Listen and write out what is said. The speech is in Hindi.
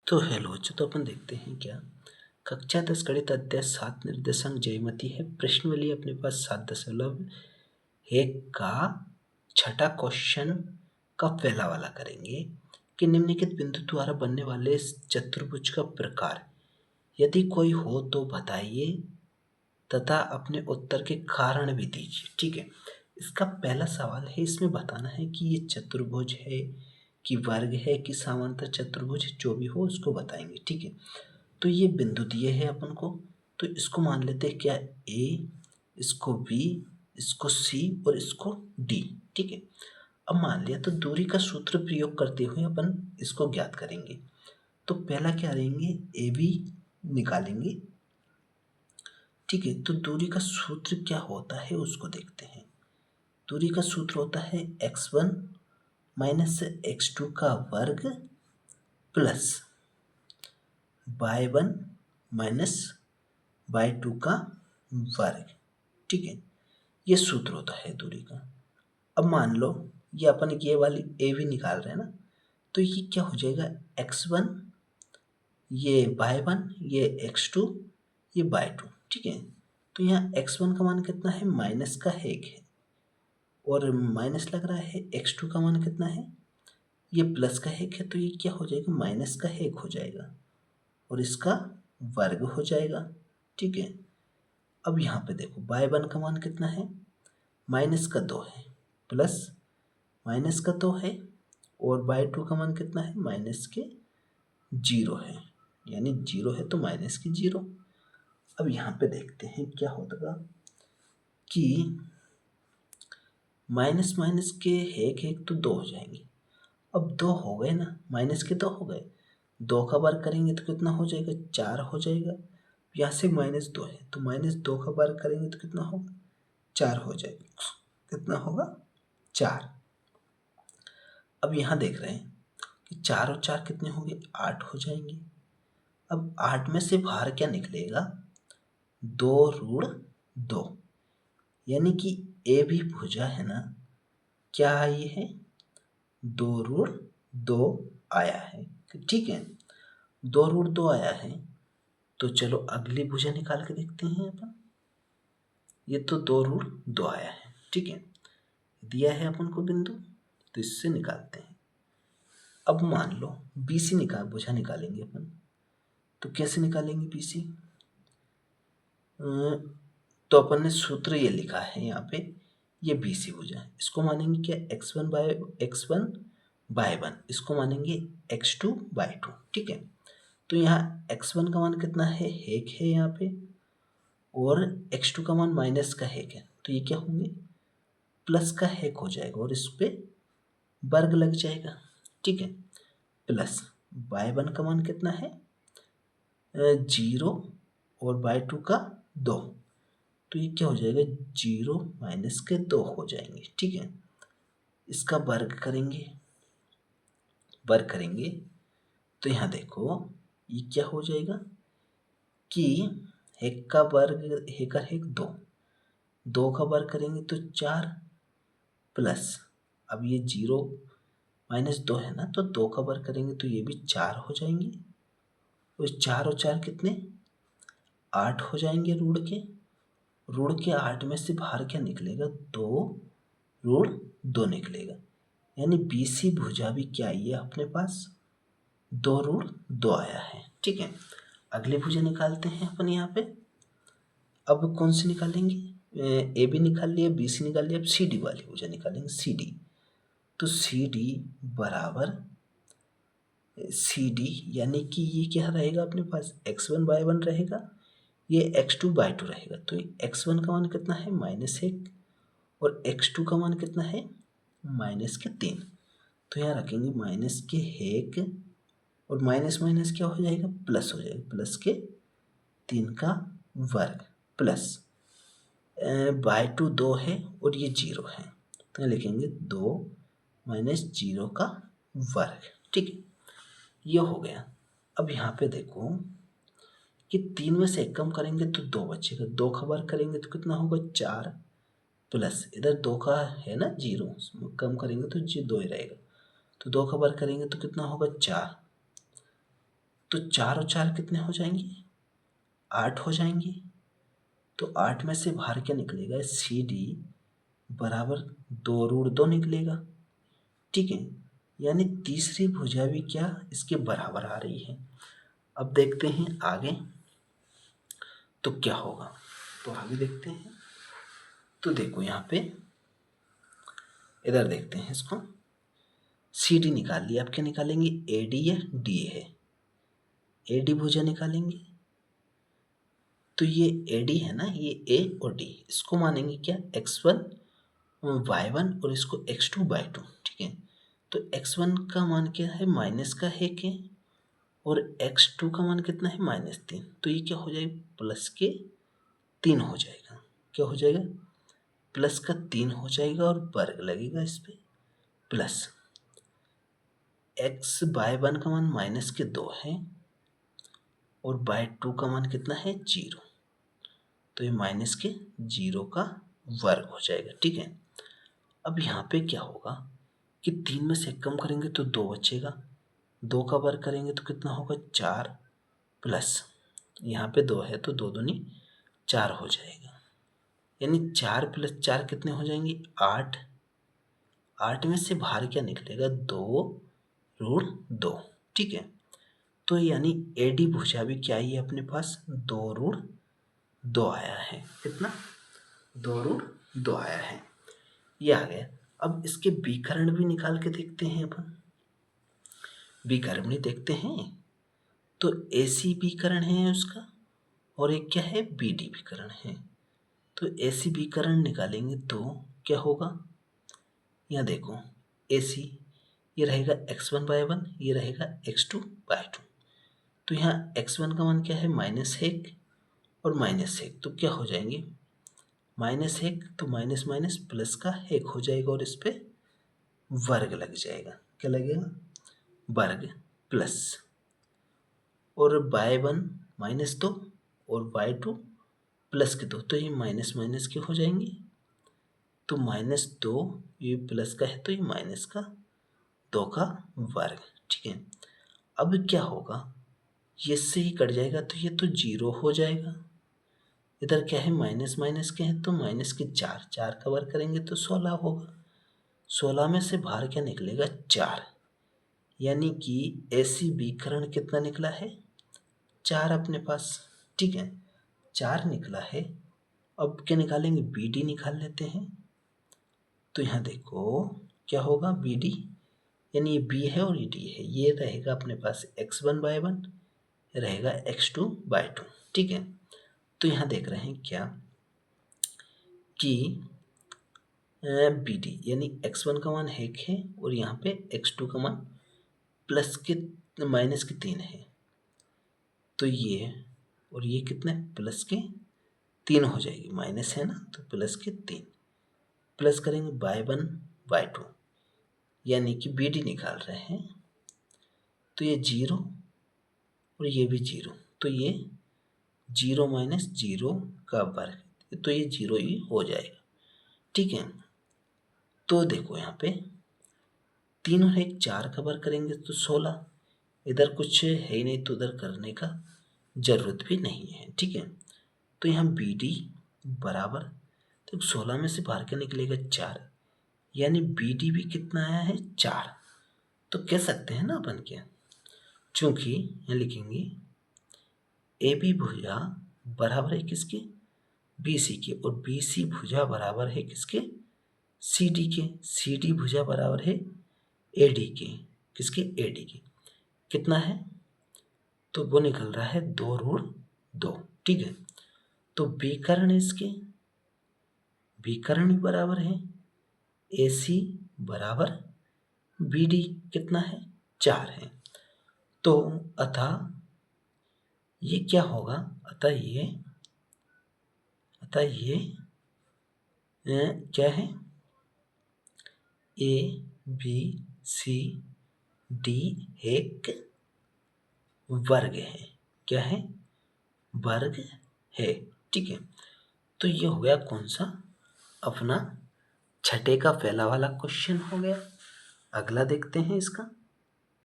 तो हेलो बच्चों, तो अपन देखते हैं क्या कक्षा 10 गणित अध्याय 7 निर्देशांक ज्यामिति है। प्रश्नावली अपने पास 7.1 का छठा क्वेश्चन का पहला वाला करेंगे कि निम्नलिखित बिंदु द्वारा बनने वाले इस चतुर्भुज का प्रकार यदि कोई हो तो बताइए तथा अपने उत्तर के कारण भी दीजिए। ठीक है, इसका पहला सवाल है, इसमें बताना है कि ये चतुर्भुज है कि वर्ग है कि समांतर चतुर्भुज, जो भी हो उसको बताएंगे। ठीक है, तो ये बिंदु दिए हैं अपन को, तो इसको मान लेते हैं क्या, ए, इसको बी, इसको सी और इसको डी। ठीक है, अब मान लिया तो दूरी का सूत्र प्रयोग करते हुए अपन इसको ज्ञात करेंगे। तो पहला क्या लेंगे, ए बी निकालेंगे। ठीक है, तो दूरी का सूत्र क्या होता है उसको देखते हैं। दूरी का सूत्र होता है x1 माइनस x2 का वर्ग प्लस y1 माइनस y2 का वर्ग। ठीक है, ये सूत्र होता है दूरी का। अब मान लो ये अपन ये वाली ए भी निकाल रहे हैं ना, तो ये क्या हो जाएगा, x1, ये y1, ये x2, ये y2। ठीक है, तो यहाँ x1 का मान कितना है, माइनस का 1 है, और माइनस लग रहा है। x2 का मान कितना है, ये प्लस का 1 है, तो ये क्या हो जाएगा, माइनस का 1 हो जाएगा और इसका वर्ग हो जाएगा। ठीक है, अब यहाँ पे देखो y1 का मान कितना है, माइनस का 2 है, प्लस माइनस का 2 है, और y2 का मान कितना है, माइनस के 0 है, यानी 0 है तो माइनस की 0। अब यहाँ पे देखते हैं क्या होगा कि माइनस माइनस के 1 1 तो 2 हो जाएंगे। अब 2 हो गए ना, माइनस के 2 हो गए, 2 का वर्ग करेंगे तो कितना हो जाएगा, 4 हो जाएगा। यहाँ से -2 है तो -2 का वर्ग करेंगे तो कितना होगा, 4 हो जाएगा। कितना होगा, 4। अब यहाँ देख रहे हैं कि 4 और 4 कितने होंगे, 8 हो जाएंगे। अब 8 में से बाहर क्या निकलेगा, 2 ऋण 2, यानी कि ए भी भुजा है ना, क्या आई है, 2 ऋण 2 आया है। ठीक है, 2 ऋण 2 आया है, तो चलो अगली भुजा निकाल के देखते हैं अपन। ये तो 2 ऋण 2 आया है। ठीक है, दिया है अपन को बिंदु, तो इससे निकालते हैं। अब मान लो BC भुजा निकालेंगे अपन, तो कैसे निकालेंगे BC, तो अपन ने सूत्र ये लिखा है यहाँ पे, ये BC भुजा है, इसको मानेंगे क्या, x1/1, इसको मानेंगे x2/2। ठीक है, तो यहाँ x1 का मान कितना है, 1 है यहाँ पे, और x2 का मान माइनस का 1 है, तो ये क्या होंगे, प्लस का 1 हो जाएगा और इस पे वर्ग लग जाएगा। ठीक है, प्लस y1 का मान कितना है, 0, और y2 का 2, तो ये क्या हो जाएगा, 0 माइनस के 2 हो जाएंगे। ठीक है, इसका वर्ग करेंगे, तो यहाँ देखो ये क्या हो जाएगा कि 1 का वर्ग 1 का 1 2, 2 का वर्ग करेंगे तो 4, प्लस अब ये 0 माइनस 2 है ना, तो 2 का वर्ग करेंगे तो ये भी 4 हो जाएंगे, और 4 और 4 कितने, 8 हो जाएंगे ऋण के 8 में से बाहर क्या निकलेगा, 2 ऋण 2 निकलेगा, यानी BC भुजा भी क्या आई है अपने पास, 2 ऋण 2 आया है। ठीक है, अगली भुजा निकालते हैं अपन यहाँ पे। अब कौन सी निकालेंगे, ए बी निकाल लिया, BC निकाल लिया, अब CD वाली भुजा निकालेंगे, CD। तो CD बराबर CD, यानी कि ये क्या रहेगा अपने पास, x1/1 रहेगा, ये x2/2 रहेगा। तो x1 का मान कितना है, -1, और x2 का मान कितना है, -3। तो यहाँ रखेंगे -1, और माइनस माइनस क्या हो जाएगा, प्लस हो जाएगा, +3 का वर्ग, प्लस y2 2 है और ये 0 है, तो लिखेंगे 2 माइनस 0 का वर्ग। ठीक है, ये हो गया। अब यहाँ पे देखो कि 3 में से 1 कम करेंगे तो 2 बचेगा, 2 का वर्ग करेंगे तो कितना होगा, 4, प्लस इधर 2 का है ना 0, कम करेंगे तो 2 ही रहेगा, तो 2 का वर्ग करेंगे तो कितना होगा, 4, तो 4 और 4 कितने हो जाएंगे? 8 हो जाएंगे। तो 8 में से बाहर क्या निकलेगा? सी डी बराबर 2√2 निकलेगा। ठीक है, यानी तीसरी भुजा भी क्या इसके बराबर आ रही है। अब देखते हैं आगे तो क्या होगा। तो आगे देखते हैं। तो देखो यहाँ पे इधर देखते हैं इसको। सी डी निकाल लिया, अब क्या निकालेंगे? ए डी या डी है? ए डी भुजा निकालेंगे। तो ये ए डी है ना, ये ए और डी, इसको मानेंगे क्या? x1 y1 और इसको x2/2। ठीक है, तो x1 का मान क्या है? माइनस का है के, और x2 का मान कितना है? -3। तो ये क्या हो जाएगा? प्लस के 3 हो जाएगा। क्या हो जाएगा? प्लस का 3 हो जाएगा और वर्ग लगेगा इस पे प्लस। x/1 का मान -2 है और बाय 2 का मान कितना है? 0। तो ये -0 का वर्ग हो जाएगा। ठीक है, अब यहाँ पे क्या होगा कि 3 में से कम करेंगे तो 2 बचेगा, 2 का वर्ग करेंगे तो कितना होगा? 4 प्लस यहाँ पे 2 है तो 2 दूनी 4 हो जाएगा। यानी 4 + 4 कितने हो जाएंगे? 8। 8 में से बाहर क्या निकलेगा? 2√2। ठीक है, तो यानी ए डी भुजा भी क्या आई है अपने पास? 2√2 आया है। कितना? 2√2 आया है, ये आ गया। अब इसके विकर्ण भी निकाल के देखते हैं अपन। विकर्ण भी देखते हैं। तो ए सी विकर्ण है उसका, और एक क्या है? बी डी विकर्ण है। तो ए सी विकर्ण निकालेंगे तो क्या होगा? यहाँ देखो, ए सी ये रहेगा x1/1, ये रहेगा x2/2। तो यहाँ x1 का मान क्या है? -1 और -1, तो क्या हो जाएंगे? -1 तो माइनस माइनस प्लस का 1 हो जाएगा और इस पे वर्ग लग जाएगा। क्या लगेगा? वर्ग प्लस, और y1 -2 और y2 +2, तो ये माइनस माइनस के हो जाएंगे। तो -2 ये प्लस का है तो ये -2 का वर्ग। ठीक है, अब क्या होगा? ये इससे ही कट जाएगा तो ये तो 0 हो जाएगा। इधर क्या है? माइनस माइनस के हैं तो माइनस के 4, 4 का वर्ग करेंगे तो 16 होगा। 16 में से बाहर क्या निकलेगा? 4। यानी कि ऐसी विकर्ण कितना निकला है? 4 अपने पास। ठीक है, 4 निकला है। अब क्या निकालेंगे? बी डी निकाल लेते हैं। तो यहाँ देखो क्या होगा? बी डी यानी ये बी है और ये डी है, ये रहेगा अपने पास x1/1, रहेगा x2/2। ठीक है, तो यहाँ देख रहे हैं क्या कि बी डी यानी x1 का मान 1 है और यहाँ पे x2 का मान -3 है। तो ये और ये कितना है? +3 हो जाएगी, माइनस है ना तो +3 प्लस करेंगे y1/2, यानी कि बी डी निकाल रहे हैं। तो ये 0 और ये भी 0, तो ये 0 - 0 का वर्ग, तो ये 0 ही हो जाएगा। ठीक है, तो देखो यहाँ पे 3 और 1 4 का वर्ग करेंगे तो 16। इधर कुछ है ही नहीं तो उधर करने का जरूरत भी नहीं है। ठीक है, तो यहाँ बी डी बराबर, तो 16 में से बाहर क्या निकलेगा? 4, यानी बी डी भी कितना आया है? 4। तो कह सकते हैं ना अपन क्या, चूंकि यहाँ लिखेंगे ए बी भुजा बराबर है किसके? बी सी के, और बी सी भुजा बराबर है किसके? सी डी के। सी डी भुजा बराबर है ए डी के। किसके? ए डी के। कितना है? तो वो निकल रहा है 2√2। ठीक है, तो विकर्ण इसके, विकर्ण भी बराबर है ए सी बराबर बी डी, कितना है? 4 है। तो अतः ये क्या होगा? अतः ये क्या है? ए बी सी डी एक वर्ग है। क्या है? वर्ग है। ठीक है, तो ये हो गया कौन सा? अपना छठे का पहला वाला क्वेश्चन हो गया। अगला देखते हैं इसका।